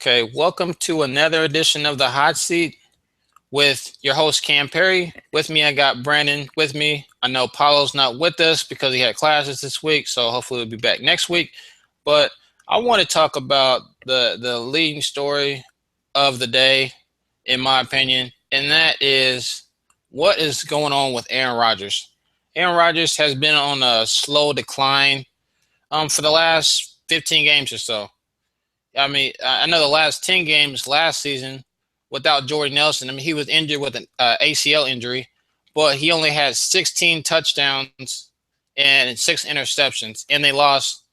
Okay, welcome to another edition of the Hot Seat with your host Cam Perry. With me, I got Brandon with me. I know Paulo's not with us because he had classes this week, so hopefully he'll be back next week. But I want to talk about the leading story of the day, in my opinion, and that is what is going on with Aaron Rodgers. Aaron Rodgers has been on a slow decline for the last 15 games or so. I mean, I know the last 10 games last season without Jordy Nelson. I mean, he was injured with an ACL injury, but he only had 16 touchdowns and 6 interceptions, and they lost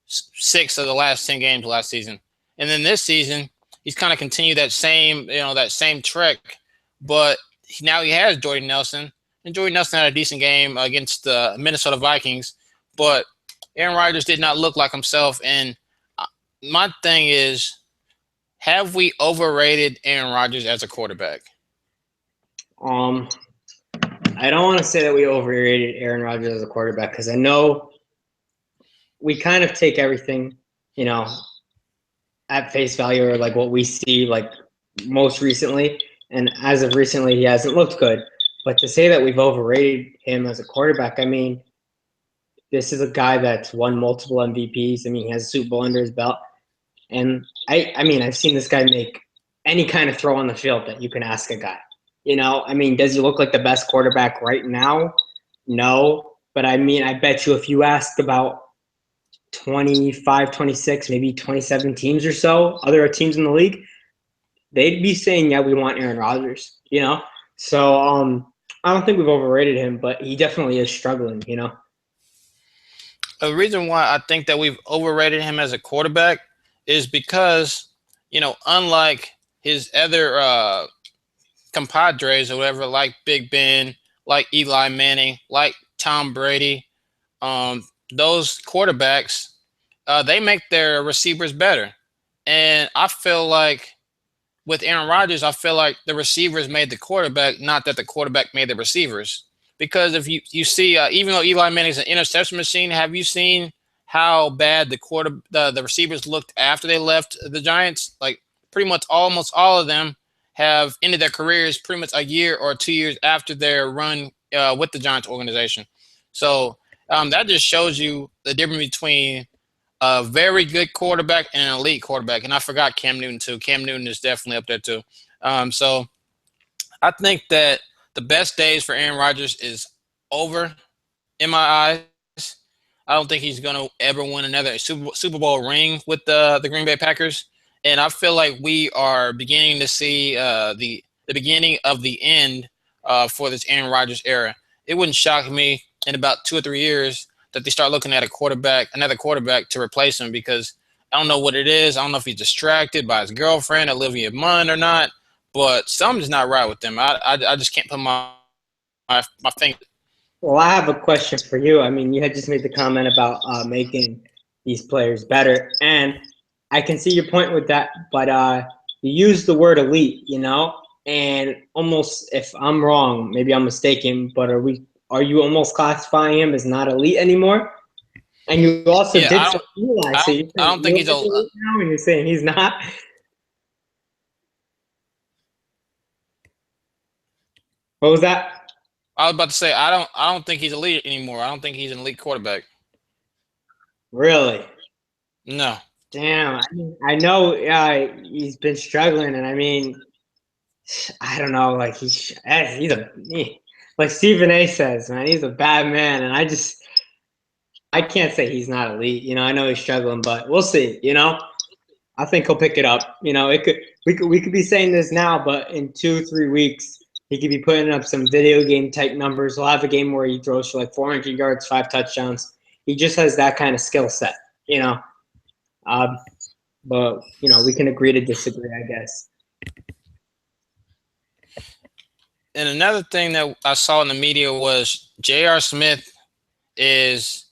6 of the last 10 games last season. And then this season, he's kind of continued that same trek, but now he has Jordy Nelson, and Jordy Nelson had a decent game against the Minnesota Vikings, but Aaron Rodgers did not look like himself. And my thing is, have we overrated Aaron Rodgers as a quarterback? Um, I don't want to say that we overrated Aaron Rodgers as a quarterback because I know we kind of take everything, at face value or like what we see like most recently. And as of recently, he hasn't looked good. But to say that we've overrated him as a quarterback, I mean, this is a guy that's won multiple MVPs. I mean, he has a Super Bowl under his belt. And I mean, I've seen this guy make any kind of throw on the field that you can ask a guy. I mean, does he look like the best quarterback right now? No. But I mean, I bet you if you asked about 25, 26, maybe 27 teams or so, other teams in the league, they'd be saying, yeah, we want Aaron Rodgers, So I don't think we've overrated him, but he definitely is struggling. The reason why I think that we've overrated him as a quarterback is because, unlike his other compadres or whatever, like Big Ben, like Eli Manning, like Tom Brady, those quarterbacks, they make their receivers better. And I feel like with Aaron Rodgers, I feel like the receivers made the quarterback, not that the quarterback made the receivers. Because if you see, even though Eli Manning's an interception machine, have you seen how bad the receivers looked after they left the Giants? Like pretty much almost all of them have ended their careers pretty much a year or 2 years after their run with the Giants organization. So that just shows you the difference between a very good quarterback and an elite quarterback. And I forgot Cam Newton too. Cam Newton is definitely up there too. So I think that the best days for Aaron Rodgers is over in my eyes. I don't think he's going to ever win another Super Bowl ring with the Green Bay Packers. And I feel like we are beginning to see the beginning of the end for this Aaron Rodgers era. It wouldn't shock me in about 2 or 3 years that they start looking at another quarterback to replace him, because I don't know what it is. I don't know if he's distracted by his girlfriend, Olivia Munn, or not, but something's not right with him. I just can't put my finger. Well, I have a question for you. I mean, you had just made the comment about making these players better, and I can see your point with that, but you use the word elite, and almost, if I'm wrong, maybe I'm mistaken, but are you almost classifying him as not elite anymore? And you also Yeah, did so Eli, so you're I don't think he's elite now, and you're saying he's not. What was that? I was about to say I don't think he's elite anymore. I don't think he's an elite quarterback. Really? No. Damn. I know he's been struggling, and I mean, I don't know. Like like Stephen A. says, man, he's a bad man, and I can't say he's not elite. I know he's struggling, but we'll see. I think he'll pick it up. We could be saying this now, but in 2-3 weeks, he could be putting up some video game type numbers. He'll have a game where he throws for like 400 yards, 5 touchdowns. He just has that kind of skill set. Um, but we can agree to disagree, I guess. And another thing that I saw in the media was J.R. Smith is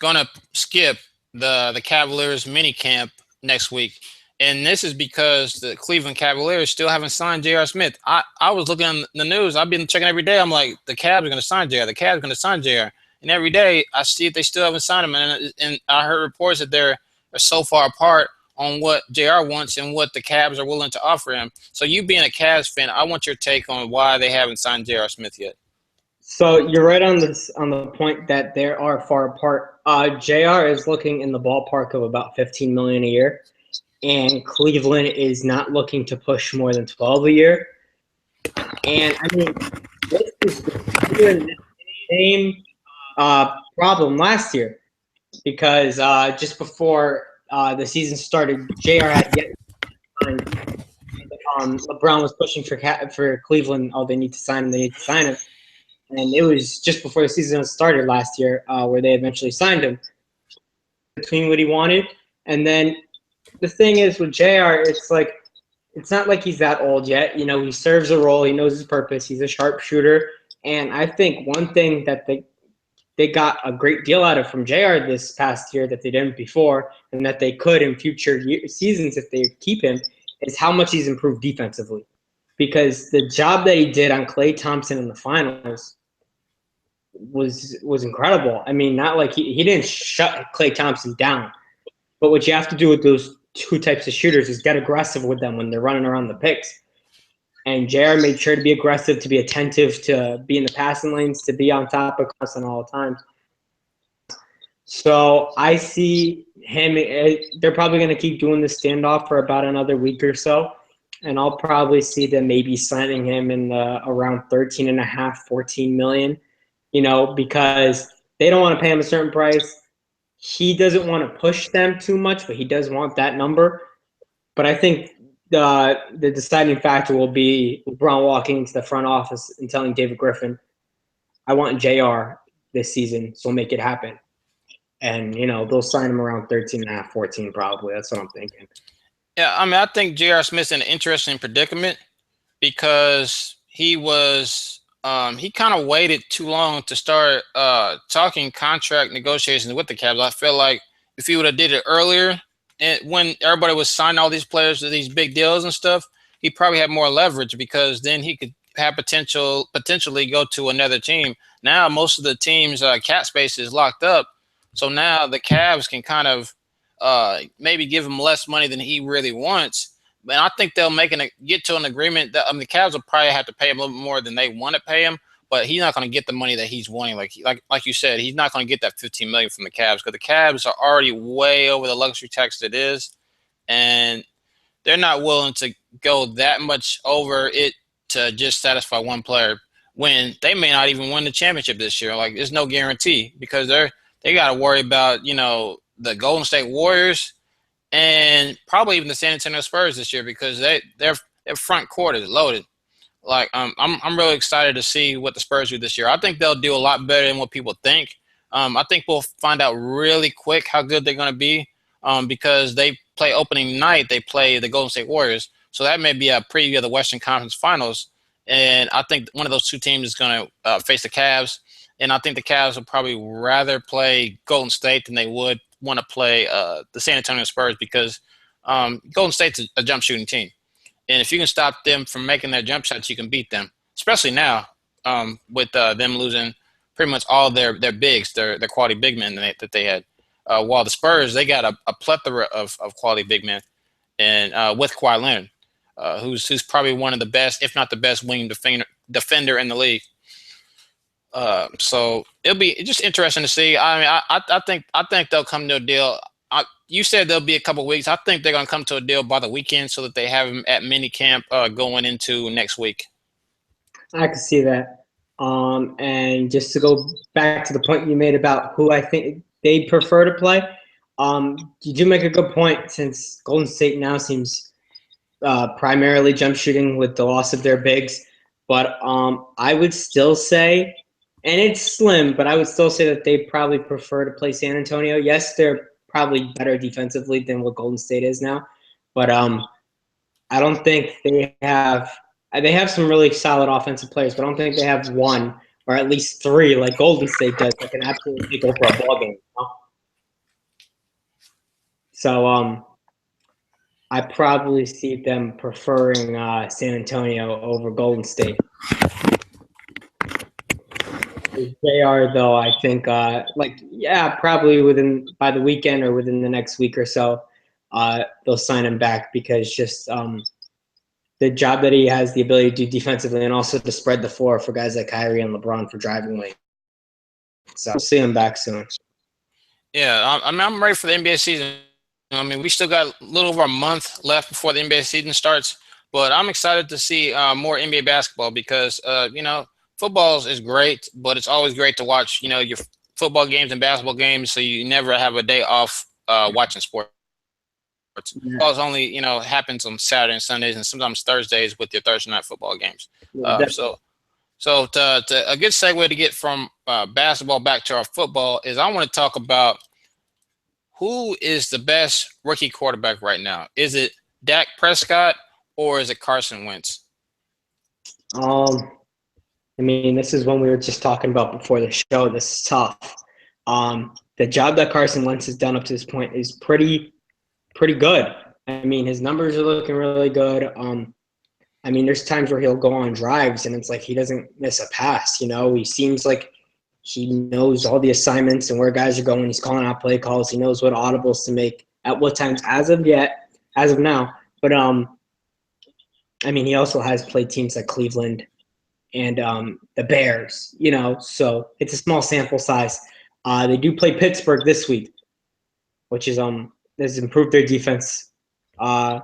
going to skip the Cavaliers mini camp next week. And this is because the Cleveland Cavaliers still haven't signed J.R. Smith. I was looking on the news. I've been checking every day. I'm like, the Cavs are going to sign J.R. The Cavs are going to sign J.R. And every day I see if they still haven't signed him. And I heard reports that they're so far apart on what JR wants and what the Cavs are willing to offer him. So you being a Cavs fan, I want your take on why they haven't signed JR Smith yet. So you're right on this on the point that they are far apart. JR is looking in the ballpark of about 15 million a year, and Cleveland is not looking to push more than 12 a year. And I mean, this is the same problem last year because just before the season started, JR had yet LeBron was pushing for Cleveland. Oh, they need to sign him. They need to sign him. And it was just before the season started last year where they eventually signed him between what he wanted. And then the thing is with JR, it's like it's not like he's that old yet. You know, he serves a role. He knows his purpose. He's a sharpshooter. And I think one thing that they got a great deal out of from JR this past year that they didn't before, and that they could in future seasons if they keep him, is how much he's improved defensively. Because the job that he did on Klay Thompson in the finals was incredible. I mean, not like he didn't shut Klay Thompson down, but what you have to do with those two types of shooters is get aggressive with them when they're running around the picks. And JR made sure to be aggressive, to be attentive, to be in the passing lanes, to be on top of Carson all the time. So I see him. They're probably going to keep doing the standoff for about another week or so. And I'll probably see them maybe signing him in the around 13 and a half, 14 million, you know, because they don't want to pay him a certain price. He doesn't want to push them too much, but he does want that number. But I think the deciding factor will be LeBron walking into the front office and telling David Griffin, I want JR this season, so make it happen. And, you know, they'll sign him around 13 and a half, 14 probably. That's what I'm thinking. Yeah, I mean, I think J.R. Smith's in an interesting predicament because he kind of waited too long to start talking contract negotiations with the Cavs. I feel like if he would have did it earlier, and when everybody was signing all these players to these big deals and stuff, he probably had more leverage because then he could have potentially go to another team. Now most of the teams' cap space is locked up, so now the Cavs can kind of maybe give him less money than he really wants. And I think they'll get to an agreement that the Cavs will probably have to pay him a little bit more than they want to pay him, but he's not going to get the money that he's wanting. Like you said, he's not going to get that 15 million from the Cavs because the Cavs are already way over the luxury tax that is, and they're not willing to go that much over it to just satisfy one player when they may not even win the championship this year. Like there's no guarantee because they got to worry about the Golden State Warriors and probably even the San Antonio Spurs this year because their front court is loaded. Like I'm really excited to see what the Spurs do this year. I think they'll do a lot better than what people think. I think we'll find out really quick how good they're going to be because they play opening night. They play the Golden State Warriors, so that may be a preview of the Western Conference Finals. And I think one of those two teams is going to face the Cavs. And I think the Cavs will probably rather play Golden State than they would want to play the San Antonio Spurs because Golden State's a jump shooting team. And if you can stop them from making their jump shots, you can beat them, especially now with them losing pretty much all their bigs, their quality big men that they had. While the Spurs, they got a plethora of quality big men and with Kawhi Leonard, who's probably one of the best, if not the best wing defender in the league. So it'll be just interesting to see. I mean, I think they'll come to a deal. You said there'll be a couple of weeks. I think they're going to come to a deal by the weekend so that they have him at mini camp going into next week. I can see that. And just to go back to the point you made about who I think they prefer to play, you do make a good point since Golden State now seems primarily jump shooting with the loss of their bigs. But I would still say, and it's slim, but I would still say that they probably prefer to play San Antonio. Yes, they're probably better defensively than what Golden State is now, but I don't think they have some really solid offensive players, but I don't think they have one or at least three like Golden State does that can absolutely take over a ball game. You know? So I probably see them preferring San Antonio over Golden State. They are, though, I think, probably by the weekend or within the next week or so, they'll sign him back because just the job that he has the ability to do defensively and also to spread the floor for guys like Kyrie and LeBron for driving lane. So we'll see him back soon. Yeah, I mean, I'm ready for the NBA season. I mean, we still got a little over a month left before the NBA season starts, but I'm excited to see more NBA basketball because, football is great, but it's always great to watch, your football games and basketball games so you never have a day off watching sports. Yeah, Football only, happens on Saturday and Sundays and sometimes Thursdays with your Thursday night football games. yeah, So to a good segue to get from basketball back to our football is I want to talk about who is the best rookie quarterback right now. Is it Dak Prescott or is it Carson Wentz? um, I mean, this is one we were just talking about before the show. This is tough. The job that Carson Wentz has done up to this point is pretty good. I mean, his numbers are looking really good. I mean, there's times where he'll go on drives and it's like he doesn't miss a pass. He seems like he knows all the assignments and where guys are going. He's calling out play calls. He knows what audibles to make at what times as of now. But I mean, he also has played teams like Cleveland and the Bears. So it's a small sample size. They do play Pittsburgh this week, which is has improved their defense a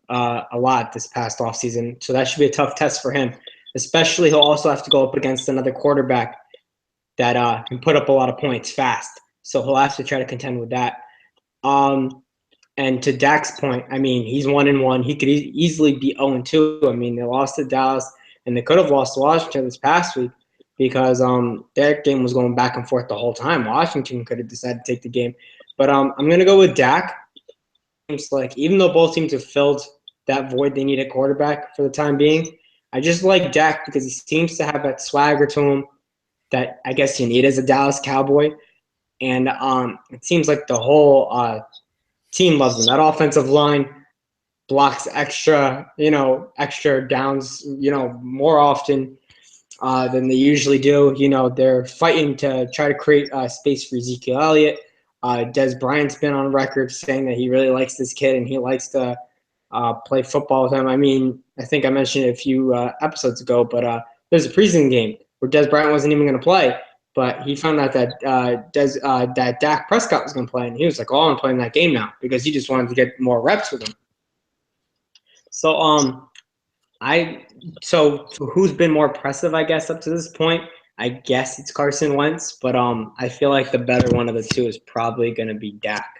lot this past offseason. So that should be a tough test for him. Especially, he'll also have to go up against another quarterback that can put up a lot of points fast. So he'll have to try to contend with that. And to Dak's point, I mean, he's 1-1. He could easily be 0-2. I mean, they lost to Dallas, and they could have lost to Washington this past week because their game was going back and forth the whole time. Washington could have decided to take the game. But I'm going to go with Dak. Seems like even though both teams have filled that void they need at quarterback for the time being, I just like Dak because he seems to have that swagger to him that I guess you need as a Dallas Cowboy. And it seems like the whole team loves him. That offensive line blocks extra downs, more often than they usually do. They're fighting to try to create space for Ezekiel Elliott. Des Bryant's been on record saying that he really likes this kid and he likes to play football with him. I mean, I think I mentioned it a few episodes ago, but there's a preseason game where Des Bryant wasn't even going to play, but he found out that that Dak Prescott was going to play, and he was like, "Oh, I'm playing that game now," because he just wanted to get more reps with him. So so who's been more impressive, I guess, up to this point? I guess it's Carson Wentz, but I feel like the better one of the two is probably going to be Dak.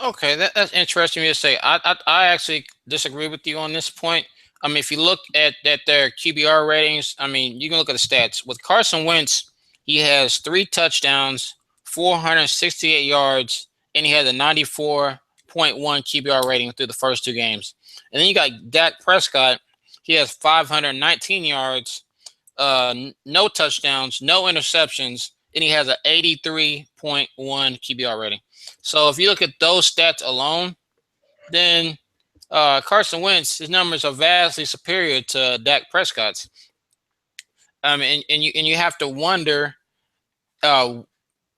Okay, that's interesting to say. I actually disagree with you on this point. I mean, if you look at their QBR ratings, I mean, you can look at the stats. With Carson Wentz, he has 3 touchdowns, 468 yards, and he has a 94.1 QBR rating through the first 2 games. And then you got Dak Prescott. He has 519 yards, no touchdowns, no interceptions, and he has an 83.1 QBR rating. So if you look at those stats alone, then Carson Wentz, his numbers are vastly superior to Dak Prescott's. And you have to wonder,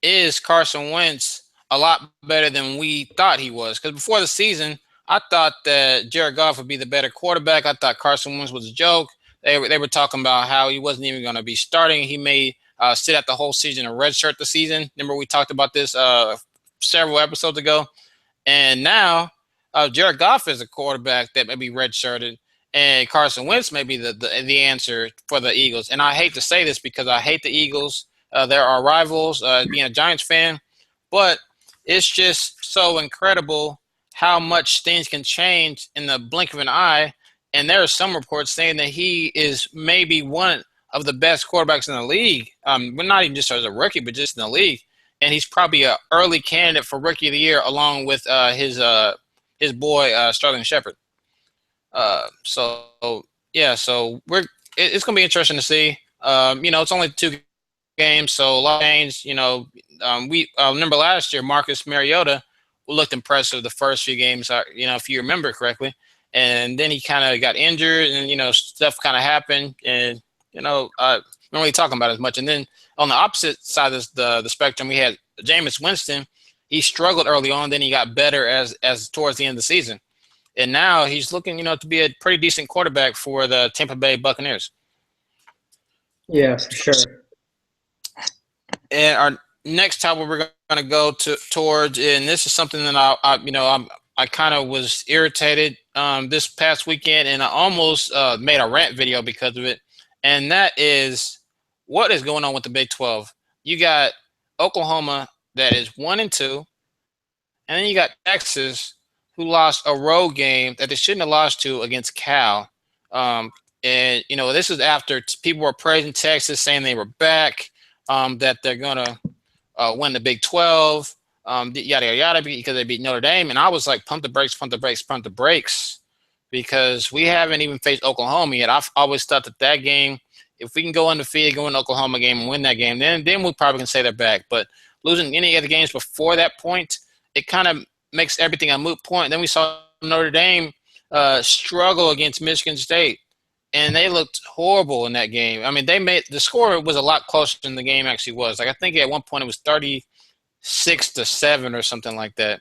is Carson Wentz a lot better than we thought he was? Because before the season, I thought that Jared Goff would be the better quarterback. I thought Carson Wentz was a joke. They were talking about how he wasn't even going to be starting. He may sit out the whole season and redshirt the season. Remember we talked about this several episodes ago. And now Jared Goff is a quarterback that may be redshirted, and Carson Wentz may be the answer for the Eagles. And I hate to say this because I hate the Eagles. They're our rivals, being a Giants fan. But it's just so incredible how much things can change in the blink of an eye. And there are some reports saying that he is maybe one of the best quarterbacks in the league. But not even just as a rookie, but just in the league. And he's probably an early candidate for Rookie of the Year, along with his boy Sterling Shepard. So yeah, so it's going to be interesting to see. It's only 2 games, so a lot changed. We remember last year Marcus Mariota looked impressive the first few games. If you remember correctly, and then he kind of got injured, and stuff kind of happened, and we're not really talking about it as much. And then on the opposite side of the spectrum, we had Jameis Winston. he struggled early on, then he got better as towards the end of the season, and now he's looking, to be a pretty decent quarterback for the Tampa Bay Buccaneers. Yeah, for sure. And our next topic we're going to go towards, and this is something that I kind of was irritated this past weekend, and I almost made a rant video because of it. And that is what is going on with the Big 12. You got Oklahoma that is 1-2, and then you got Texas who lost a road game that they shouldn't have lost to against Cal. And this is after people were praising Texas, saying they were back, that they're gonna win the Big 12, yada yada yada, because they beat Notre Dame. And I was like, pump the brakes, pump the brakes, pump the brakes, because we haven't even faced Oklahoma yet. I've always thought that game, if we can go undefeated, go in the Oklahoma game and win that game, then we probably can say they're back. But losing any of the games before that point, it kind of makes everything a moot point. Then we saw Notre Dame struggle against Michigan State, and they looked horrible in that game. I mean, the score was a lot closer than the game actually was. Like, I think at one point it was 36-7 or something like that.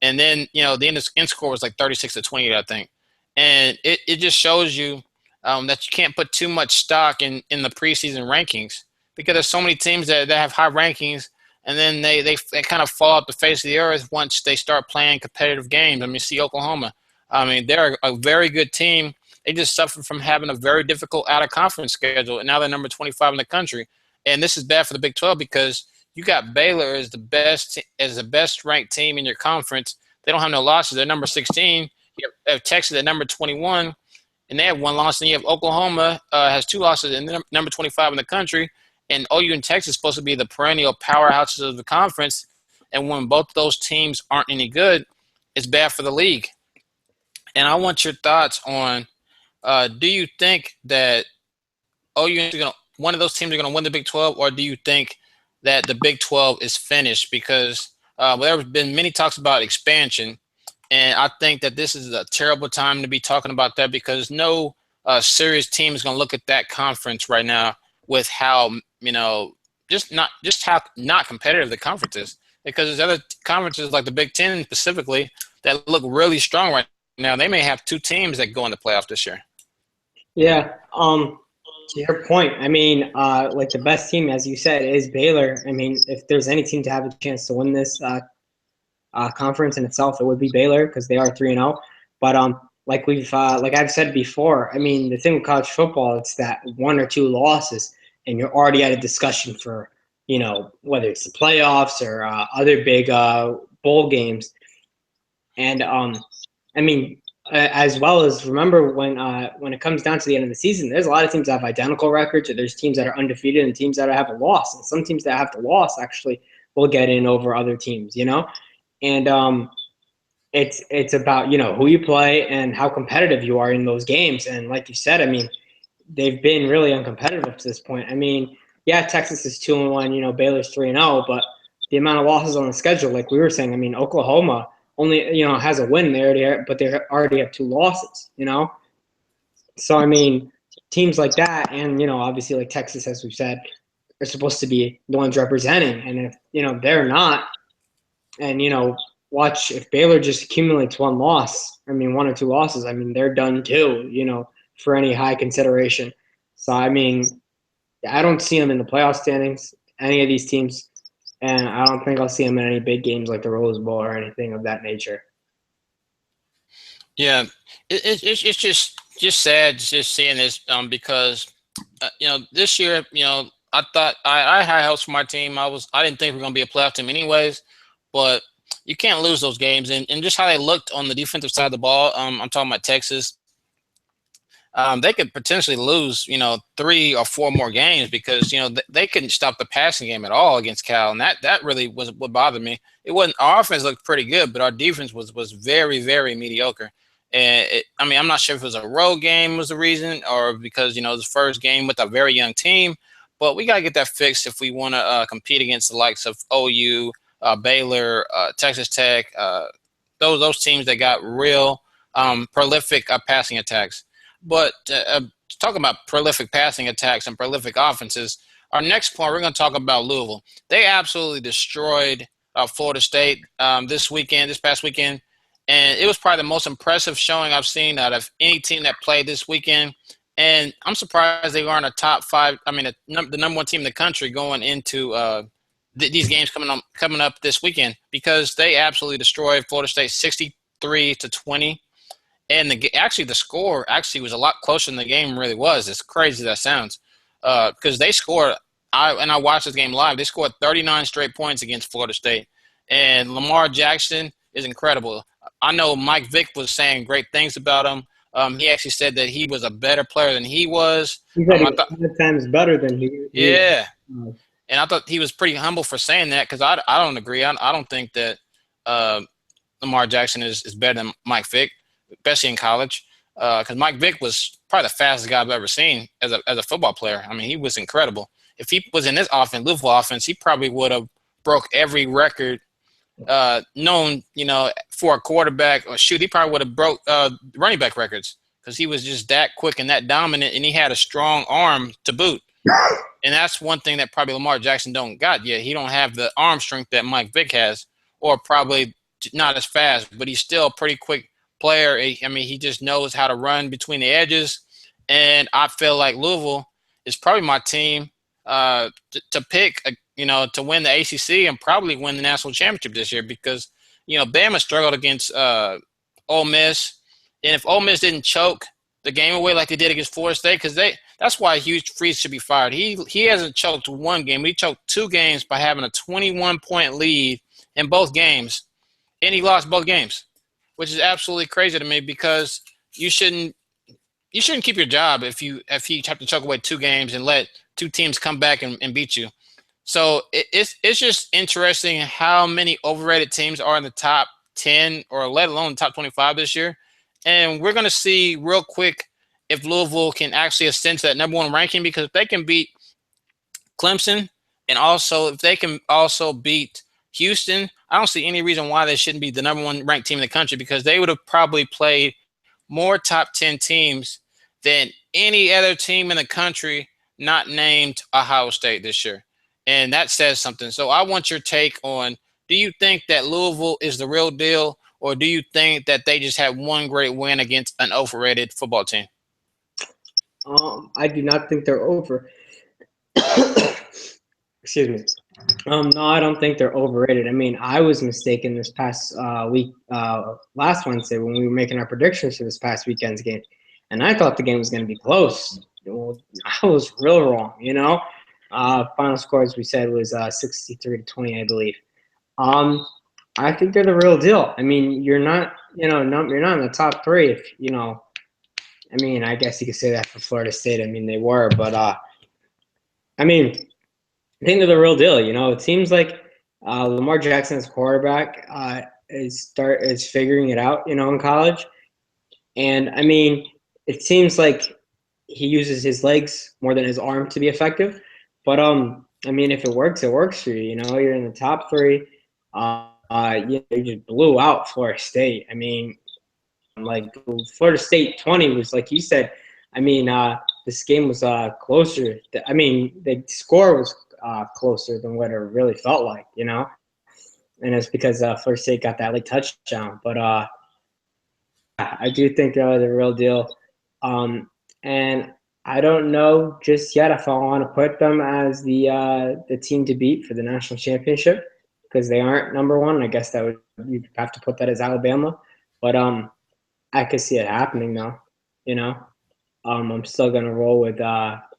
And then, the end score was like 36-28, I think. And it just shows you that you can't put too much stock in the preseason rankings, because there's so many teams that have high rankings, and then they kind of fall off the face of the earth once they start playing competitive games. I mean, see Oklahoma. I mean, they're a very good team. They just suffered from having a very difficult out-of-conference schedule, and now they're number 25 in the country. And this is bad for the Big 12, because you got Baylor as the best ranked team in your conference. They don't have no losses. They're number 16. You have Texas at number 21, and they have one loss. And you have Oklahoma has 2 losses, and they're number 25 in the country. And OU and Texas are supposed to be the perennial powerhouses of the conference. And when both those teams aren't any good, it's bad for the league. And I want your thoughts on, do you think that one of those teams are going to win the Big 12, or do you think that the Big 12 is finished? Because there have been many talks about expansion, and I think that this is a terrible time to be talking about that, because no serious team is going to look at that conference right now with how, just how not competitive the conference is. Because there's other conferences like the Big Ten specifically that look really strong right now. They may have 2 teams that go in the playoff this year. Yeah. To your point, I mean, like, the best team, as you said, is Baylor. I mean, if there's any team to have a chance to win this conference in itself, it would be Baylor, because they are 3-0. But like I've said before, I mean, the thing with college football, it's that 1 or 2 losses, and you're already at a discussion for, whether it's the playoffs or other big bowl games. And I mean, as well as, remember, when it comes down to the end of the season, there's a lot of teams that have identical records, or there's teams that are undefeated and teams that have a loss. And some teams that have the loss actually will get in over other teams, And it's about, who you play and how competitive you are in those games. And like you said, I mean, they've been really uncompetitive up to this point. I mean, yeah, Texas is 2-1, Baylor's 3-0, but the amount of losses on the schedule, like we were saying, I mean, Oklahoma only, but they already have 2 losses, So, I mean, teams like that, and, obviously, like Texas, as we've said, are supposed to be the ones representing. And if, they're not, and, watch, if Baylor just accumulates 1 loss, I mean, 1 or 2 losses, I mean, they're done too, for any high consideration. So, I mean, I don't see them in the playoff standings, any of these teams. And I don't think I'll see them in any big games like the Rose Bowl or anything of that nature. Yeah, it's just sad just seeing this, because this year, I thought I had hopes for my team. I didn't think we were going to be a playoff team anyways, but you can't lose those games. And just how they looked on the defensive side of the ball, I'm talking about Texas. They could potentially lose, 3 or 4 more games, because, they couldn't stop the passing game at all against Cal. And that really was what bothered me. Our offense looked pretty good, but our defense was very, very mediocre. And I'm not sure if it was a road game was the reason, or because, it was the first game with a very young team, but we got to get that fixed if we want to compete against the likes of OU, Baylor, Texas Tech, those teams that got real prolific passing attacks. But talk about prolific passing attacks and prolific offenses, our next point, we're going to talk about Louisville. They absolutely destroyed Florida State this past weekend, and it was probably the most impressive showing I've seen out of any team that played this weekend. And I'm surprised they aren't a top five. I mean, the number one team in the country going into these games coming up this weekend because they absolutely destroyed Florida State 63-20. And actually the score actually was a lot closer than the game really was. As crazy as that sounds, because they scored. I watched this game live. They scored 39 straight points against Florida State, and Lamar Jackson is incredible. I know Mike Vick was saying great things about him. He actually said that he was a better player than he was. He said he I was thought, 10 times better than he yeah, was. and I thought he was pretty humble for saying that because I don't agree. I don't think that uh, Lamar Jackson is better than Mike Vick, especially in college. Because Mike Vick was probably the fastest guy I've ever seen as a football player. I mean, he was incredible. If he was in this offense, Louisville offense, he probably would have broke every record known, for a quarterback. Or shoot, he probably would have broke running back records because he was just that quick and that dominant, and he had a strong arm to boot. And that's one thing that probably Lamar Jackson don't got yet. He don't have the arm strength that Mike Vick has, or probably not as fast, but he's still a pretty quick player. I mean, he just knows how to run between the edges. And I feel like Louisville is probably my team to pick, to win the ACC and probably win the national championship this year because, Bama struggled against Ole Miss. And if Ole Miss didn't choke the game away like they did against Florida State, because that's why Hugh Freeze should be fired. He hasn't choked one game. He choked two games by having a 21-point lead in both games, and he lost both games, which is absolutely crazy to me because you shouldn't keep your job if you have to choke away two games and let two teams come back and beat you. So it's just interesting how many overrated teams are in the top 10 or let alone the top 25 this year. And we're going to see real quick if Louisville can actually ascend to that number one ranking because if they can beat Clemson and also if they can also beat Houston, I don't see any reason why they shouldn't be the number one ranked team in the country because they would have probably played more top 10 teams than any other team in the country not named Ohio State this year. And that says something. So I want your take on, do you think that Louisville is the real deal or do you think that they just had one great win against an overrated football team? I do not think they're over. Excuse me. No, I don't think they're overrated. I mean, I was mistaken this past week, last Wednesday, when we were making our predictions for this past weekend's game, and I thought the game was going to be close. Well, I was real wrong, Final score, as we said, was 63-20, I believe. I think they're the real deal. I mean, you're not, you're not in the top three. If I mean, I guess you could say that for Florida State. I mean, they were, but I mean, I think they're the real deal. It seems like Lamar Jackson's quarterback is figuring it out. In college, and I mean, it seems like he uses his legs more than his arm to be effective. But I mean, if it works, it works for you. You're in the top three. You just blew out Florida State. I mean, like Florida State 20 was like you said. I mean, this game was closer. I mean, the score was closer than what it really felt like, and it's because Florida State got that late touchdown. But I do think they're the real deal, and I don't know just yet if I want to put them as the team to beat for the national championship because they aren't number one. I guess that you'd have to put that as Alabama, but I could see it happening though. I'm still gonna roll with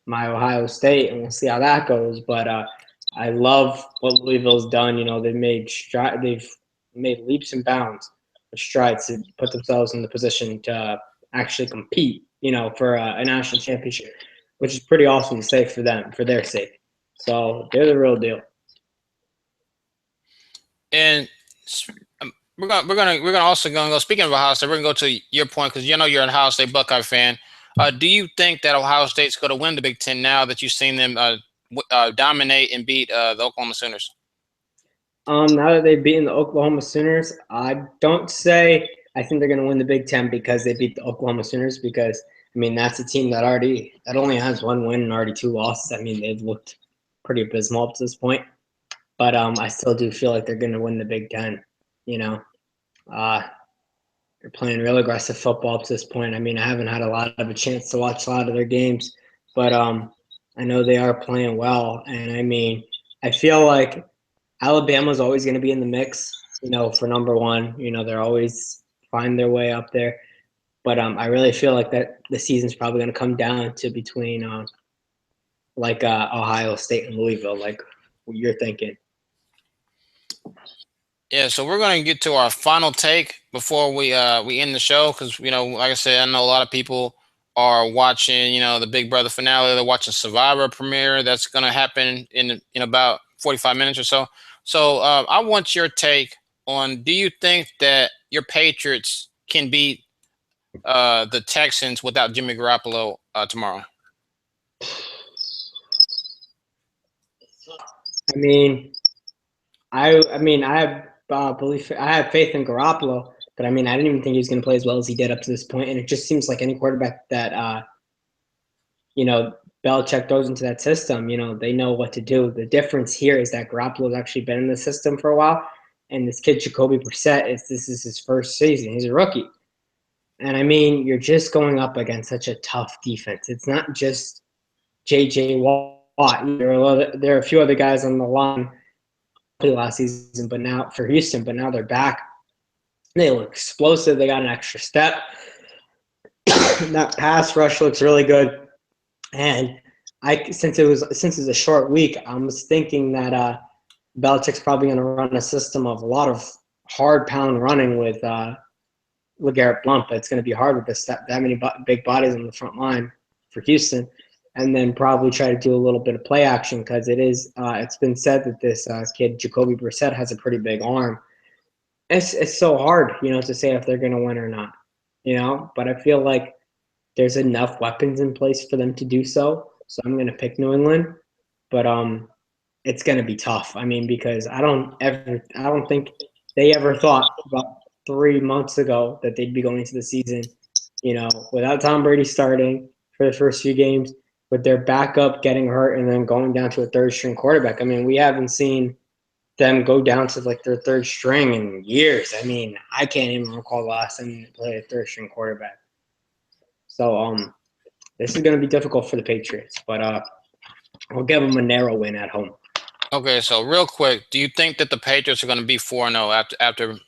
my Ohio State, and we'll see how that goes. But I love what Louisville's done. They've made leaps and bounds, or strides to put themselves in the position to actually compete. For a national championship, which is pretty awesome to say for them, for their sake. So they're the real deal. And we're gonna also gonna go. Speaking of Ohio State, we're gonna go to your point because you're an Ohio State Buckeye fan. Do you think that Ohio State's going to win the Big Ten now that you've seen them dominate and beat the Oklahoma Sooners? Now that they've beaten the Oklahoma Sooners, I don't say I think they're going to win the Big Ten because they beat the Oklahoma Sooners. Because I mean, that's a team that only has one win and already two losses. I mean, they've looked pretty abysmal up to this point. but I still do feel like they're going to win the Big Ten. You know, uh, they're playing real aggressive football up to this point. I mean, I haven't had a lot of a chance to watch a lot of their games, but I know they are playing well. And I mean, I feel like Alabama's always going to be in the mix, for number one. They're always find their way up there. But I really feel like that the season's probably going to come down to between Ohio State and Louisville, like what you're thinking. Yeah, so we're gonna get to our final take before we end the show because like I said, I know a lot of people are watching the Big Brother finale. They're watching Survivor premiere that's gonna happen in about 45 minutes or so. So I want your take on: do you think that your Patriots can beat the Texans without Jimmy Garoppolo tomorrow? I mean, I have belief. I have faith in Garoppolo, but I mean, I didn't even think he was going to play as well as he did up to this point. And it just seems like any quarterback that you know Belichick throws into that system, they know what to do. The difference here is that Garoppolo's actually been in the system for a while, and this kid Jacoby Brissett this is his first season. He's a rookie, and I mean, you're just going up against such a tough defense. It's not just J.J. Watt. There are a few other guys on the line last season, but now for Houston, but now they're back. They look explosive. They got an extra step. That pass rush looks really good. And since it's a short week, I was thinking that Belichick's probably going to run a system of a lot of hard pound running with LeGarrette Blount. But it's going to be hard with that many big bodies on the front line for Houston. And then probably try to do a little bit of play action because it's been said that this kid Jacoby Brissett has a pretty big arm. It's so hard, to say if they're going to win or not, But I feel like there's enough weapons in place for them to do so. So I'm going to pick New England, but it's going to be tough. I mean, because I don't think they ever thought about 3 months ago that they'd be going to the season, without Tom Brady starting for the first few games, with their backup getting hurt and then going down to a third string quarterback. I mean, we haven't seen them go down to like their third string in years. I mean, I can't even recall the last time they played a third string quarterback. So this is going to be difficult for the Patriots, but I'll give them a narrow win at home. Okay, so real quick, do you think that the Patriots are going to be 4-0 after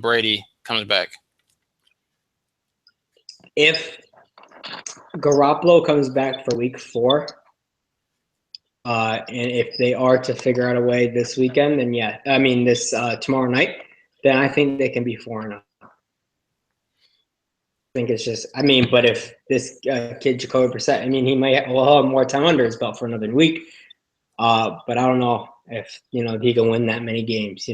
Brady comes back? If Garoppolo comes back for week 4, and if they are to figure out a way this weekend, then this tomorrow night, then I think they can be 4-0. I think it's just, but if this kid Jacoby Brissett, he will have more time under his belt for another week. But I don't know if he can win that many games.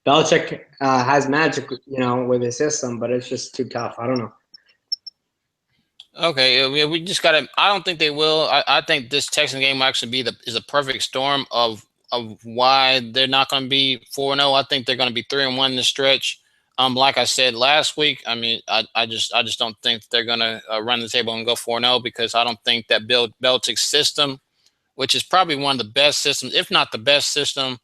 Belichick has magic, with his system, but it's just too tough. I don't know. Okay, we just gotta. I don't think they will. I think this Texan game will actually is a perfect storm of why they're not going to be 4-0. I think they're going to be 3-1 in the stretch. Like I said last week, I just don't think they're going to run the table and go 4-0 because I don't think that Belichick's system, which is probably one of the best systems, if not the best system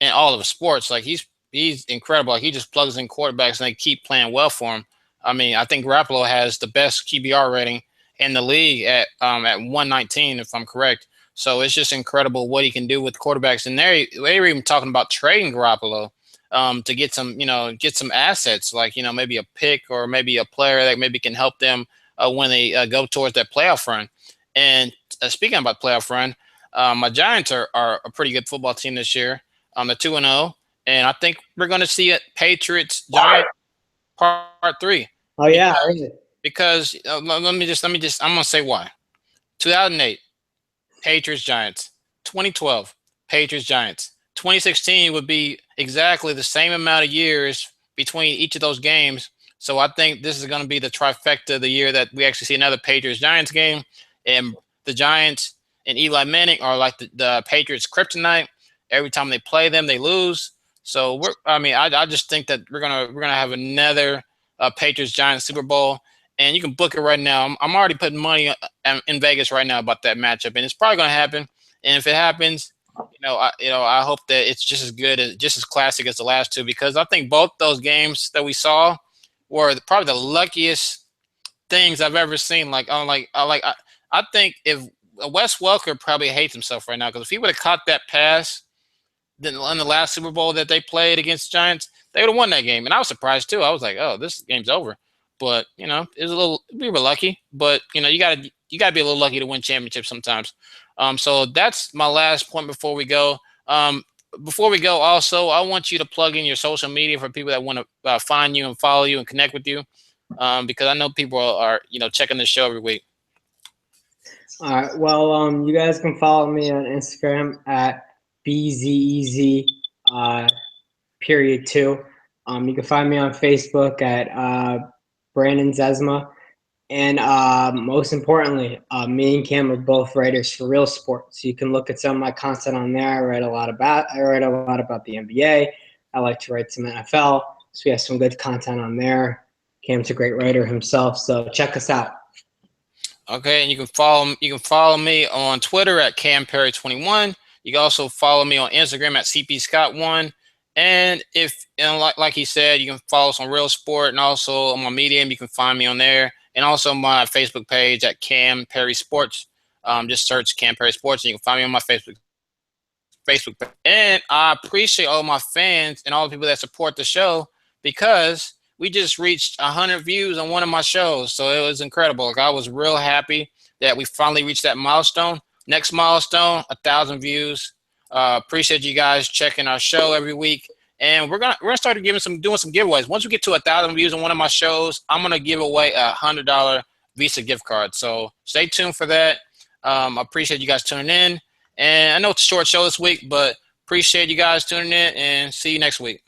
in all of sports. Like he's incredible. Like he just plugs in quarterbacks and they keep playing well for him. I think Garoppolo has the best QBR rating in the league at 119, if I'm correct. So it's just incredible what he can do with quarterbacks. And they were even talking about trading Garoppolo to get some assets, like maybe a pick or maybe a player that maybe can help them when they go towards that playoff run. And speaking about playoff run, my Giants are a pretty good football team this year. They're 2-0, and I think we're going to see it Patriots Giants part 3. Oh yeah, because let me just I'm gonna say why. 2008 Patriots Giants, 2012 Patriots Giants, 2016 would be exactly the same amount of years between each of those games. So I think this is going to be the trifecta of the year that we actually see another Patriots Giants game, and the Giants and Eli Manning are like the Patriots kryptonite. Every time they play them, they lose. So I just think that we're gonna have another Patriots Giants Super Bowl, and you can book it right now. I'm already putting money in Vegas right now about that matchup, and it's probably gonna happen. And if it happens, I hope that it's just as good as just as classic as the last two because I think both those games that we saw were probably the luckiest things I've ever seen. I think if Wes Welker probably hates himself right now because if he would have caught that pass then in the last Super Bowl that they played against Giants, they would have won that game. And I was surprised too. I was like, oh, this game's over. But it was a little we were lucky. But you gotta be a little lucky to win championships sometimes. So that's my last point before we go. Before we go, also, I want you to plug in your social media for people that want to find you and follow you and connect with you, because I know people are checking the show every week. All right. Well, you guys can follow me on Instagram at bzez period two. You can find me on Facebook at Brandon Zesma. And most importantly, me and Cam are both writers for Real Sports. So you can look at some of my content on there. I write a lot about the NBA. I like to write some NFL. So we have some good content on there. Cam's a great writer himself, so check us out. Okay, and you can follow me on Twitter at CamPerry21. You can also follow me on Instagram at CPScott1. And like he said, you can follow us on Real Sport and also on my Medium. You can find me on there, and also my Facebook page at Cam Perry Sports. Just search Cam Perry Sports, and you can find me on my Facebook page. And I appreciate all my fans and all the people that support the show because we just reached 100 views on one of my shows. So it was incredible. Like I was real happy that we finally reached that milestone. Next milestone, 1,000 views. Appreciate you guys checking our show every week. And we're gonna start doing some giveaways. Once we get to 1,000 views on one of my shows, I'm gonna give away $100 Visa gift card. So stay tuned for that. I appreciate you guys tuning in. And I know it's a short show this week, but appreciate you guys tuning in and see you next week.